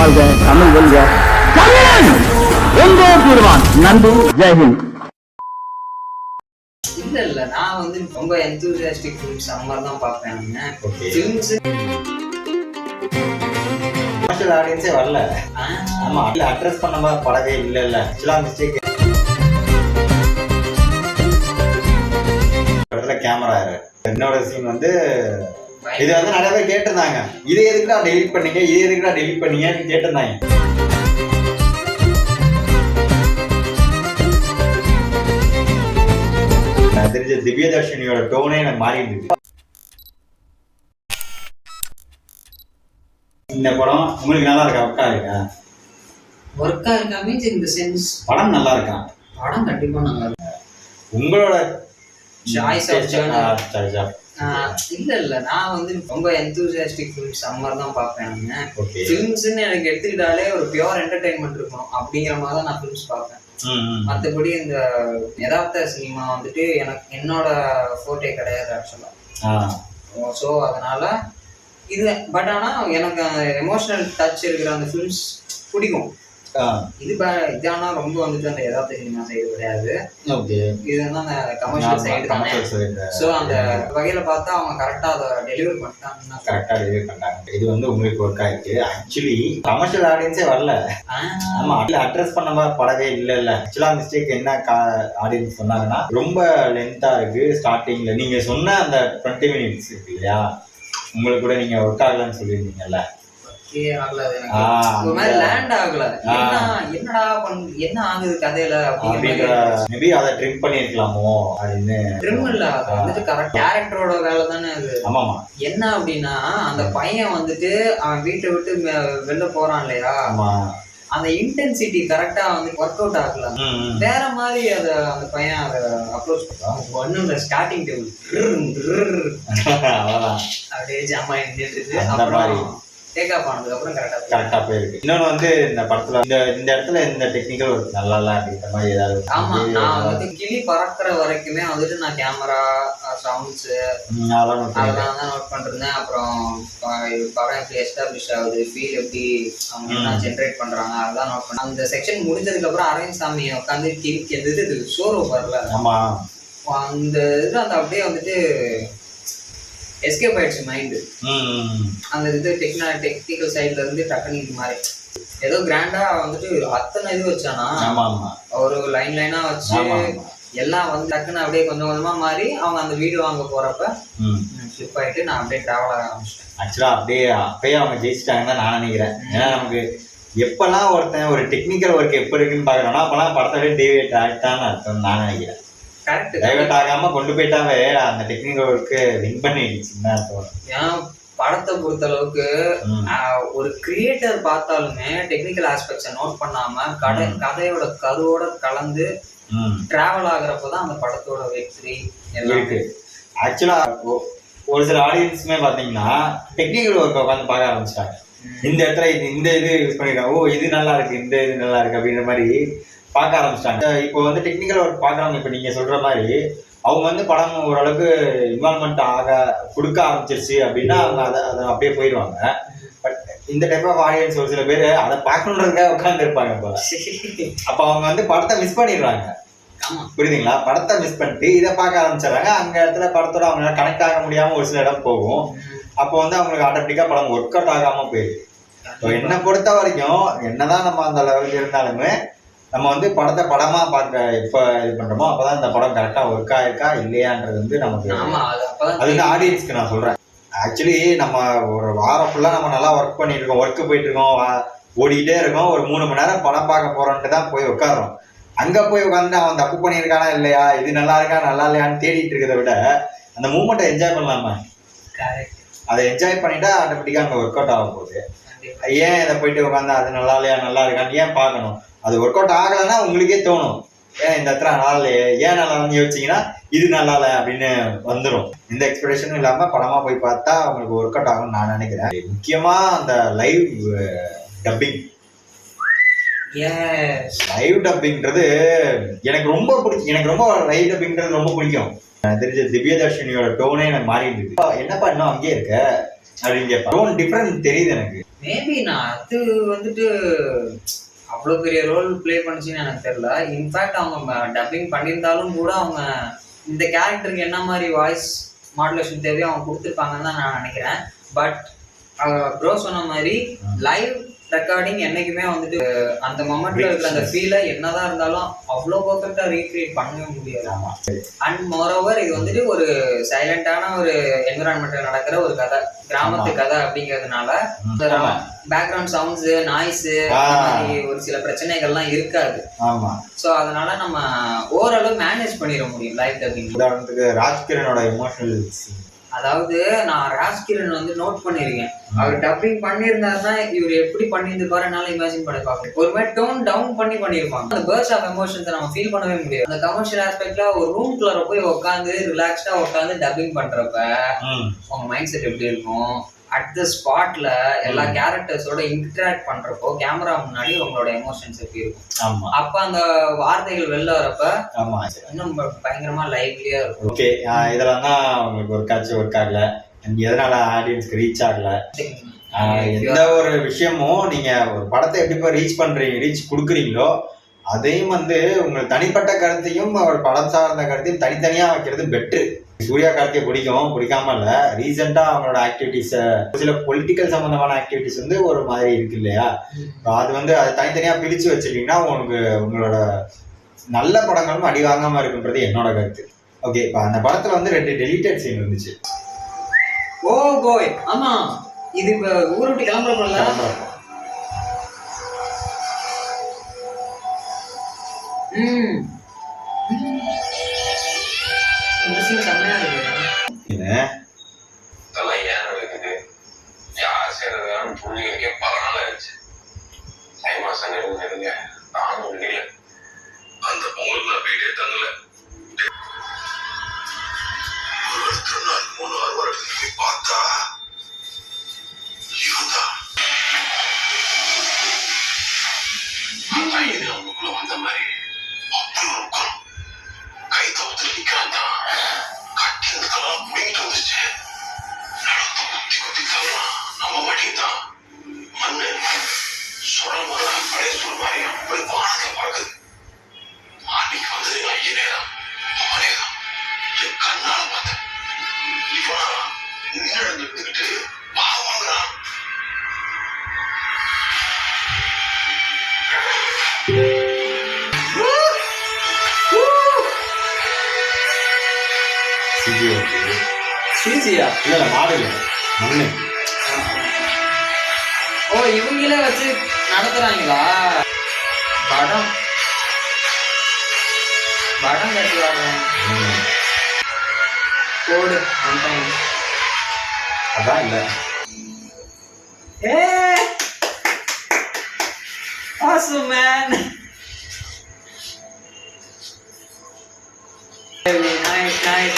வாழ்க, தமிழ் வெல்க. தமிழன் எங்கே தீர்வான். நன்றி, ஜெய்ஹிந்த். இல்ல நான் வந்து ரொம்ப எந்தூசியாஸ்டிக் ஃபிலிம்ஸ் அந்த மாதிரி தான் பார்ப்பேன். ஃபிலிம்ஸ் கமர்ஷியல் ஆடியன்ஸே வரல. ஆமா, இல்ல அட்ரஸ் பண்ண படவே இல்ல ஆக்சுவலா மிஸ்டேக். கேமரா என்னோட சீன் வந்து இது வந்து நிறைய பேர் கேட்டிருந்தாங்க, இதை எதுக்குடா டெலிட் பண்ணீங்க, இதை எதுக்குடா டெலிட் பண்ணீங்கன்னு கேட்டிருந்தாங்க. தெரிஞ்ச திவ்யதர்ஷினியோட டோனே எனக்கு மாறி இருந்துச்சு. இந்த படம் உங்களுக்கு நல்லா இருக்கா? ஒர்க்கா இருக்கா மீன்ஸ் இந்த சென்ஸ் படம் நல்லா இருக்கா? படம் கண்டிப்பா நல்லா இருக்கு. உங்களோட சாய்ஸ் ஆஃப் இல்ல நான் வந்து ரொம்ப எந்தூசியாஸ்டிக் ஃபிலிம்ஸ் அந்த மாதிரி தான் பார்ப்பேன். ஃபிலிம்ஸ்ன்னு எனக்கு எடுத்துக்கிட்டாலே ஒரு பியூர் என்டர்டைன்மெண்ட் இருக்கணும் அப்படிங்கிற மாதிரி தான் நான் ஃபிலிம்ஸ் பார்ப்பேன். மற்றபடி இந்த யதார்த்த சினிமா வந்துட்டு எனக்கு என்னோட ஃபோட்டே கிடையாது ஆக்சுவலா. ஸோ அதனால இது பட் ஆனால் எனக்கு அந்த எமோஷனல் டச் இருக்கிற அந்த ஃபிலிம்ஸ் பிடிக்கும். இதானா ரொம்ப வந்துட்டு அந்த யதார்த்த சினிமா சைடு கிடையாது. இது வந்து அந்த கமர்ஷியல் சைடு தானே. ஸோ அந்த வகையில பார்த்தா அவங்க கரெக்டா அதை டெலிவரி பண்ணிட்டாங்கன்னா கரெக்டா டெலிவரி பண்ணிட்டாங்க. இது வந்து உங்களுக்கு ஒர்க் ஆயிருக்கு. ஆக்சுவலி கமர்ஷியல் ஆடியன்ஸே வரல. ஆமா, அட்ரஸ் பண்ண படவே இல்ல ஆக்சுவலா மிஸ்டேக் என்ன ஆடியன்ஸ் சொன்னாங்கன்னா ரொம்ப லென்த்தா இருக்கு ஸ்டார்டிங்ல. நீங்க சொன்ன அந்த 20 minutes இருக்கு இல்லையா, உங்களுக்கு கூட நீங்க ஒர்க் ஆகலன்னு சொல்லியிருந்தீங்கல்ல, என்னடா என்ன ஆகுது கதையில மேபி அதை ட்ரிம் பண்ணிருக்கலாமோ அப்படின்னு. ட்ரிம் இல்ல, அது வந்துட்டு கரெக்ட் கேரக்டரோட வேலை தானே அது. ஆமாமா. என்ன அப்படின்னா அந்த பையன் வந்துட்டு அவன் வீட்டை விட்டு வெளில போறான் இல்லையா, அந்த இன்டென்சிட்டி கரெக்டா வந்து ஒர்க் அவுட் ஆகல. வேற மாதிரி அத அந்த பையன் அதை அப்ரோச் பண்ணுவான். ஒன்னும் ஸ்டார்டிங் டேபிள் அப்படியே ஜாமா நின்றுட்டு டேக் ஆஃப் ஆனதுக்கு அப்புறம் கரெக்டா போயிருக்கு. இன்னொன்னு வந்து இந்த படத்துல இந்த இடத்துல இந்த டெக்னிக்கல் ஒர்க் நல்லா அப்படின்ற மாதிரி ஏதாவது. ஆமா, நான் வந்து கிளி பறக்கிற வரைக்குமே வந்துட்டு நான் கேமரா சவுண்ட்ஸ் அதெல்லாம் தான் நோட் பண்ணிருந்தேன். அப்புறம் படம் எப்படி எஸ்டாப்ளிஷ் ஆகுது, ஃபீல் எப்படி அவங்க என்ன ஜென்ரேட் பண்றாங்க அதெல்லாம் நோட் பண்ணேன். அந்த செக்ஷன் முடிஞ்சதுக்கு அப்புறம் அரவிந்த் சாமி உட்காந்து கிளிக்கு எந்தது இது ஷோரூம் வரல. ஆமா, அந்த இது அந்த அப்படியே வந்துட்டு எஸ்கேப் ஆயிடுச்சு மைண்டு. அந்த இது டெக்னிக்கல் சைட்ல இருந்து டக்குனு இது மாதிரி ஏதோ கிராண்டா வந்துட்டு அத்தனை இது வச்சானா, ஒரு லைனா வச்சு எல்லாம் வந்து டக்குன்னு அப்படியே கொஞ்சம் கொஞ்சமா மாறி அவங்க அந்த வீடு வாங்க போறப்ப ஸ்லிப் ஆயிட்டு நான் அப்படியே டிராவல் ஆக ஆரம்பிச்சிட்டேன். ஆக்சுவலா அப்பயே அவங்க ஜெயிச்சிட்டாங்கன்னு தான் நான் நினைக்கிறேன். ஏன்னா நமக்கு எப்பெல்லாம் ஒருத்தன் ஒரு டெக்னிக்கல் ஒர்க் எப்படி இருக்குன்னு பாக்குறோம்னா அப்பெல்லாம் படத்தோட டேவியேட் ஆகிட்டான்னு அர்த்தம் நான் நினைக்கிறேன். டைவர்ட் ஆகாம கொண்டு போயிட்டாவே அந்த டெக்னிக்கல் ஒர்க்கு வின் பண்ணிடுச்சுன்னு அர்த்தம். ஏன் படத்தை பொறுத்த அளவுக்கு ஒரு கிரியேட்டர் பார்த்தாலுமே டெக்னிக்கல் ஆஸ்பெக்ட்ஸை நோட் பண்ணாம கதையோட கருவோட கலந்து டிராவல் ஆகுறப்பதான் அந்த படத்தோட வெற்றி இருக்கு. ஆக்சுவலா ஒரு சில ஆடியன்ஸுமே பாத்தீங்கன்னா டெக்னிக்கல் ஒர்க் உட்காந்து பார்க்க ஆரம்பிச்சிட்டாங்க. இந்த இடத்துல இந்த இது யூஸ் பண்ணிருக்காங்க, ஓ இது நல்லா இருக்கு, இந்த இது நல்லா இருக்கு அப்படின்ற மாதிரி பார்க்க ஆரம்பிச்சிட்டாங்க. இப்போ வந்து டெக்னிக்கல் ஒர்க் பார்க்குறவங்க இப்போ நீங்கள் சொல்கிற மாதிரி அவங்க வந்து படம் ஓரளவுக்கு இன்வால்மெண்ட் கொடுக்க ஆரம்பிச்சிருச்சு அப்படின்னா அவங்க அதை அப்படியே போயிடுவாங்க. பட் இந்த டைப் ஆஃப் ஆடியன்ஸ் ஒரு சில பேர் அதை பார்க்கணுன்றதுக்காக உட்காந்து இருப்பாங்க போல. அப்போ அவங்க வந்து படத்தை மிஸ் பண்ணிடுறாங்க. புரியுதுங்களா? படத்தை மிஸ் பண்ணிட்டு இதை பார்க்க ஆரம்பிச்சிடறாங்க. அங்கே இடத்துல படத்தோட அவங்களால கனெக்ட் ஆக முடியாமல் ஒரு சில இடம் போகும். அப்போ வந்து அவங்களுக்கு ஆட்டோமேட்டிக்காக படம் ஒர்க் அவுட் ஆகாமல் போயிடுது. ஸோ என்னை பொறுத்த வரைக்கும் என்னதான் நம்ம அந்த லெவலுக்கு இருந்தாலுமே நம்ம வந்து படத்தை படமா பார்க்க எப்ப இது பண்றோமோ அப்பதான் இந்த படம் கரெக்டா ஒர்க் ஆயிருக்கா இல்லையான்றது வந்து நமக்கு அது வந்து ஆடியன்ஸ்க்கு நான் சொல்றேன். ஆக்சுவலி நம்ம ஒரு வாரம் ஃபுல்லா நம்ம நல்லா ஒர்க் பண்ணிட்டு இருக்கோம், ஒர்க்கு போயிட்டு இருக்கோம், ஓடிக்கிட்டே இருக்கோம், ஒரு 3 மணி நேரம் படம் பார்க்க போறோன்ட்டு தான் போய் உட்காடுறோம். அங்க போய் உட்காந்து அவன் தப்பு பண்ணியிருக்கானா இல்லையா, இது நல்லா இருக்கா நல்லா இல்லையான்னு தேடிட்டு இருக்கிறத விட அந்த மூமெண்ட்டை என்ஜாய் பண்ணலாமா, அதை என்ஜாய் பண்ணிட்டா ஆட்டோமேட்டிக்கா அங்க ஒர்க் அவுட் ஆக போகுது. ஏன் இதை போயிட்டு உட்காந்து அது நல்லா இல்லையா நல்லா இருக்கான்னு ஏன் பார்க்கணும்? அது ஒர்க் அவுட் ஆகலைன்னா உங்களுக்கே தோணும், ஏன் இந்த இடத்துல நல்லா இல்லையே, ஏன் நல்லா யோசிச்சிங்கன்னா இது நல்லா இல்லை அப்படின்னு வந்துடும். எந்த எக்ஸ்பெக்டேஷனும் இல்லாம படமா போய் பார்த்தா உங்களுக்கு ஒர்க் அவுட் ஆகும்னு நான் நினைக்கிறேன். முக்கியமா அந்த லைவ் டப்பிங் லைவ் டப்பிங்கிறது எனக்கு ரொம்ப பிடிக்கும். எனக்கு ரொம்ப லைவ் டப்பிங்கிறது ரொம்ப பிடிக்கும். தெரிஞ்ச திவ்யதர்ஷினியோட டோனே எனக்கு மாறி இருந்துச்சு. என்னப்பா இன்னும் அங்கேயே இருக்க அப்படின்னு கேட்பேன். டோன் டிஃப்ரெண்ட் தெரியுது எனக்கு. மேபி நான் அது வந்துட்டு அவ்வளோ பெரிய ரோல் ப்ளே பண்ணுச்சுன்னு எனக்கு தெரியல. இன்ஃபேக்ட் அவங்க டப்பிங் பண்ணியிருந்தாலும் கூட அவங்க இந்த கேரக்டருக்கு என்ன மாதிரி வாய்ஸ் மாடுலேஷன் தேவையோ அவங்க கொடுத்துருப்பாங்கன்னு தான் நான் நினைக்கிறேன். பட் ப்ரோ சொன்ன மாதிரி லைவ் ரெக்கார்டிங் என்னைக்குமே வந்துட்டு அந்த மொமெண்ட்ல இருக்கிற அந்த ஃபீலை என்னதான் இருந்தாலும் அவ்வளோ பர்ஃபெக்டா ரீக்ரியேட் பண்ணவே முடியாது. அண்ட் மோரோவர் இது வந்துட்டு ஒரு சைலண்டான ஒரு என்விரான்மெண்ட்ல நடக்கிற ஒரு கதை, கிராமத்து கதை அப்படிங்கிறதுனால பேக்ரவுண்ட் சவுண்ட்ஸ், நாய்ஸ், ஒரு சில பிரச்சனைகள்லாம் இருக்காது. ஸோ அதனால நம்ம ஓரளவு மேனேஜ் பண்ணிட முடியும் லைவ் டப்பிங். உதாரணத்துக்கு ராஜ்கிரனோட எமோஷனல், அதாவது நான் ராஜ்கிரண் வந்து நோட் பண்ணிருக்கேன். அவர் டப்பிங் பண்ணியிருந்தாருன்னா இவர் எப்படி பண்ணியிருப்பாரு என்னால இமேஜின் பண்ணி பார்க்கணும். ஒரு மாதிரி டோன் டவுன் பண்ணிருப்பாங்க. அந்த பர்ஸ்ட் ஆஃப் எமோஷன்ஸை நம்ம ஃபீல் பண்ணவே முடியாது. அந்த கமர்ஷியல் ஆஸ்பெக்ட்ல ஒரு ரூம் குள்ள போய் உட்காந்து ரிலாக்ஸ்டா உட்காந்து டப்பிங் பண்றப்ப உங்க மைண்ட் செட் எப்படி இருக்கும், அட் த ஸ்பாட்ல எல்லா கேரக்டர்ஸோட இன்டராக்ட் பண்றப்போ கேமரா முன்னாடி உங்களோட எமோஷன்ஸ் எப்படி இருக்கும், அப்ப அந்த வார்த்தைகள் வெளில வரப்ப இன்னும் பயங்கரமா லைவ்லியா இருக்கும். ஓகே, இதெல்லாம் தான் உங்களுக்கு ஒர்க் ஆச்சு, ஒர்க் ஆகல, எதனால ஆடியன்ஸ்க்கு ரீச் ஆகல, எந்த ஒரு விஷயமும் நீங்க ஒரு படத்தை எப்படி ரீச் கொடுக்குறீங்களோ அதையும் வந்து உங்களுக்கு தனிப்பட்ட கருத்தையும் ஒரு படம் சார்ந்த கருத்தையும் தனித்தனியா வைக்கிறது பெட்ரு. சூர்யா கார்த்தியை பிடிக்காம இல்ல, ரீசெண்டா அவங்களோட ஆக்டிவிட்டிஸ், சில பொலிட்டிக்கல் சம்பந்தமான ஆக்டிவிட்டிஸ் வந்து ஒரு மாதிரி இருக்கு இல்லையா, அது வந்து அதை தனித்தனியா பிரிச்சு வச்சுட்டீங்கன்னா உங்களுக்கு உங்களோட நல்ல படங்களும் அடி வாங்காம இருக்குன்றது என்னோட கருத்து. ஓகே, இப்ப அந்த படத்துல வந்து 2 டெலிட்டட் சீன் இருந்துச்சு. ஓ போய், ஆமா, இது இப்ப ஊரை விட்டு கிளம்புறப்பல செம்மையா இருக்கு. இதெல்லாம் ஏன் நடக்குது, யார் செய்யறதுன்னு புரிஞ்சுக்கிறதுக்கே பல நாள் ஆயிடுச்சு. தை மாசம் நெருங்க நானும் முடியல. அந்த பொங்கலுக்கு நான் வீடே தங்கல. நாள் 3 வருடத்துக்கு பார்த்தா இதுதான் அவங்களுக்குள்ள வந்த மாதிரி அப்படி இருக்கும். கை தவத்துல நிக்கிறான் தான், கட்டி இருந்துக்கலாம் பிடிங்கிட்டு வந்துச்சு. நடத்த குத்தி குத்தி தரலாம் நம்ம மாட்டிதான். மண்ணு சுரமான பழைய சொல் மாதிரி அப்படி வானத்தை பார்க்குது. அன்னைக்கு வந்தது ஐயனேதான், அவனேதான் என் கண்ணால பார்த்தேன். இவனா நின்று எடுத்துக்கிட்டு பாவங்கிறான். சிஜியா இல்ல மாடல் மண்ணு. ஓ, இவங்களே வச்சு நடத்துறாங்களா படம் கட்டுவாங்க. கோடு அதான் இல்ல. Awesome, man. Nice.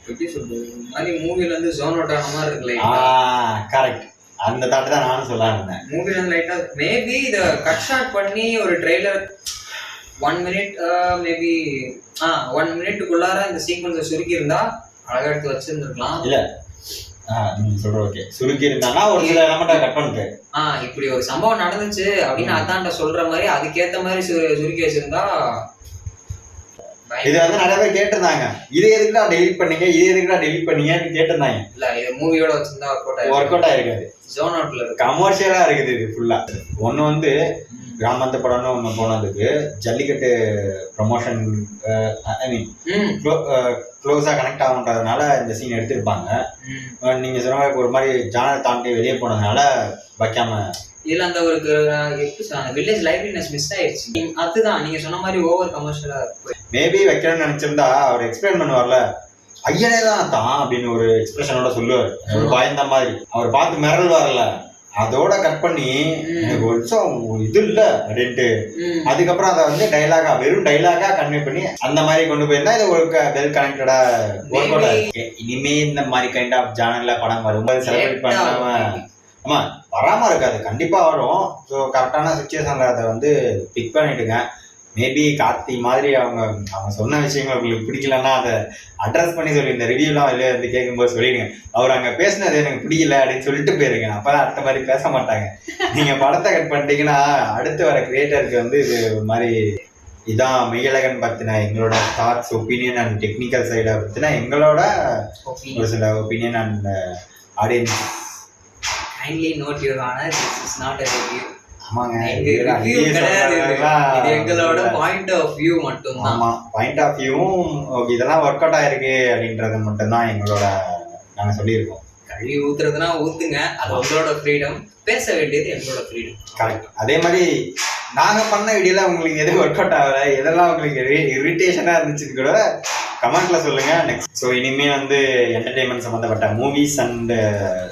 எப்படி சொல்றது, மாதிரி மூவில இருந்து ஜோன் அவுட் ஆன மாதிரி இருக்கு லைட்டா. கரெக்ட், அந்த தாட் தான் நானும் சொல்ல இருந்தேன். மூவில இருந்து லைட்டா மேபி இத கட் ஷாட் பண்ணி ஒரு ட்ரெய்லர் 1 மினிட் மேபி 1 மினிட்டுக்குள்ளார இந்த சீக்வன்ஸை சுருக்கி இருந்தா அழகா எடுத்து வச்சிருந்துருக்கலாம். இல்ல நீங்க சொல்ற ஓகே, சுருக்கி இருந்தானா ஒரு சில எலமெண்ட்டை கட் பண்ணிட்டு இப்படி ஒரு சம்பவம் நடந்துச்சு அப்படின்னு அதான்ட சொல்ற மாதிரி அதுக்கேத்த மாதிரி சுருக்கி வச்சிருந்தா. இது வந்து நிறைய பேர் கேட்டிருந்தாங்க, இது எதுக்குடா டெலிட் பண்ணீங்கன்னு கேட்டிருந்தாங்க. இல்ல இது மூவியோட வச்சிருந்தா ஒர்க் அவுட் ஆயிருக்காது, ஜோன் அவுட்ல இருக்கு, கமர்ஷியலா இருக்குது இது ஃபுல்லா. ஒன்னு வந்து கிராமத்து படம்னு ஒண்ணு போனதுக்கு ஜல்லிக்கட்டு ப்ரமோஷன் ஐ மீன் க்ளோஸா கனெக்ட் ஆகுன்றதுனால இந்த சீன் எடுத்திருப்பாங்க. நீங்க சொன்ன மாதிரி ஒரு மாதிரி ஜானர் தாண்டி வெளியே போனதுனால வைக்காம இதுல அந்த ஒரு வில்லேஜ் லைவ்லினஸ் மிஸ் ஆயிடுச்சு. அதுதான் நீங்க சொன்ன மாதிரி ஓவர் கமர்ஷியலா இருக்கு. மேபி வைக்கணும்னு நினைச்சிருந்தா அவர் எக்ஸ்பிளைன் பண்ணுவார்ல, ஐயனே தான் அப்படின்னு ஒரு எக்ஸ்பிரஷனோட சொல்லுவார், ஒரு பயந்த மாதிரி அவர் பார்த்து மிரள் வரல, அதோட கட் பண்ணி எனக்கு கொஞ்சம் இது இல்ல அப்படின்ட்டு அதுக்கப்புறம் அதை வந்து டைலாகா வெறும் டைலாகா கன்வே பண்ணி அந்த மாதிரி கொண்டு போயிருந்தா இது ஒரு வெல் கனெக்டடா ஒர்க் அவுட் ஆயிருக்கு. இனிமே இந்த மாதிரி கைண்ட் ஆஃப் ஜானர்ல படம் வரும் செலிப்ரேட் பண்ணாம ஆமா வராம இருக்காது, கண்டிப்பா வரும். ஸோ கரெக்டான சுச்சுவேஷன்ல அதை வந்து பிக் பண்ணிடுங்க. மேபி கார்த்தி மாதிரி அவங்க சொன்ன விஷயங்கள் உங்களுக்கு பிடிக்கலன்னா அதை அட்ரஸ் பண்ணி சொல்லி இந்த ரிவ்யூலாம் வெளியே வந்து கேட்கும்போது சொல்லிடுங்க, அவர் அங்கே பேசினது எனக்கு பிடிக்கல அப்படின்னு சொல்லிட்டு போயிருங்க. அப்பதான் அடுத்த மாதிரி பேச மாட்டாங்க. நீங்க படத்தை கட் பண்ணிட்டீங்கன்னா அடுத்து வர கிரியேட்டருக்கு வந்து இது ஒரு மாதிரி இதான் மெய்யழகன் பத்தின எங்களோட தாட்ஸ் ஒப்பீனியன் அண்ட் டெக்னிக்கல் சைடை பத்தின எங்களோட ஒரு சில opinion and audience. Kindly note your honor, this is not a review. ஆமாங்க, எங்களோட பாயிண்ட் ஆஃப் வியூ மட்டும் தான். ஆமா, பாயிண்ட் ஆஃப் வியூவும் இதெல்லாம் ஒர்க் அவுட் ஆயிருக்கு அப்படின்றது மட்டும்தான் எங்களோட நாங்க சொல்லியிருக்கோம். கழுவி ஊத்துறதுனா ஊத்துங்க, அது உங்களோட ஃப்ரீடம். பேச வேண்டியது எங்களோட ஃப்ரீடம். கரெக்ட். அதே மாதிரி நாங்க பண்ண வீடியோல உங்களுக்கு எதுவும் ஒர்க் அவுட் ஆகல, எதெல்லாம் உங்களுக்கு இரிட்டேஷனா இருந்துச்சுன்னு கூட கமெண்ட்ல சொல்லுங்க. நெக்ஸ்ட் ஸோ இனிமே வந்து என்டர்டைன்மெண்ட் சம்மந்தப்பட்ட மூவிஸ் அண்ட்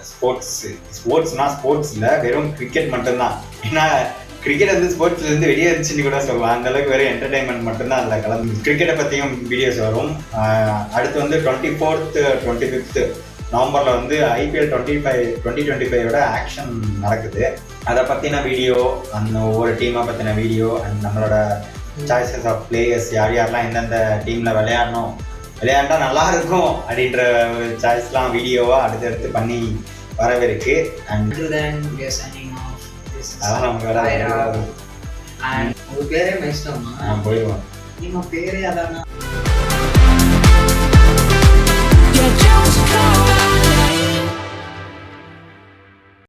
ஸ்போர்ட்ஸ்னா ஸ்போர்ட்ஸ் இல்லை, வெறும் கிரிக்கெட் மட்டும்தான். ஏன்னா கிரிக்கெட் வந்து ஸ்போர்ட்ஸ்ல இருந்து வெளியே இருந்துச்சுன்னு கூட சொல்லலாம். அந்த அளவுக்கு வெறும் என்டர்டைன்மெண்ட் மட்டும்தான் அதில் கலந்து. கிரிக்கெட்டை பற்றியும் வீடியோஸ் வரும். அடுத்து வந்து 24th 25th நவம்பர்ல வந்து IPL 2025 ஆக்ஷன் நடக்குது. அதை பற்றின வீடியோ, அந்த ஒவ்வொரு டீமை பற்றின வீடியோ அண்ட் நம்மளோட சாய்ஸஸ் ஆஃப் பிளேயர்ஸ், யார் யாரெல்லாம் எந்தெந்த டீமில் விளையாண்டா நல்லா இருக்கும் அப்படின்ற ஒரு சாய்ஸ்லாம் வீடியோவா அடுத்தடுத்து பண்ணி வரவிருக்கு. அண்ட் அதான் நமக்கு உங்க பேரே மைஸ்டோமா போயிடுவோம். நீங்க பேரே அதானா? You just call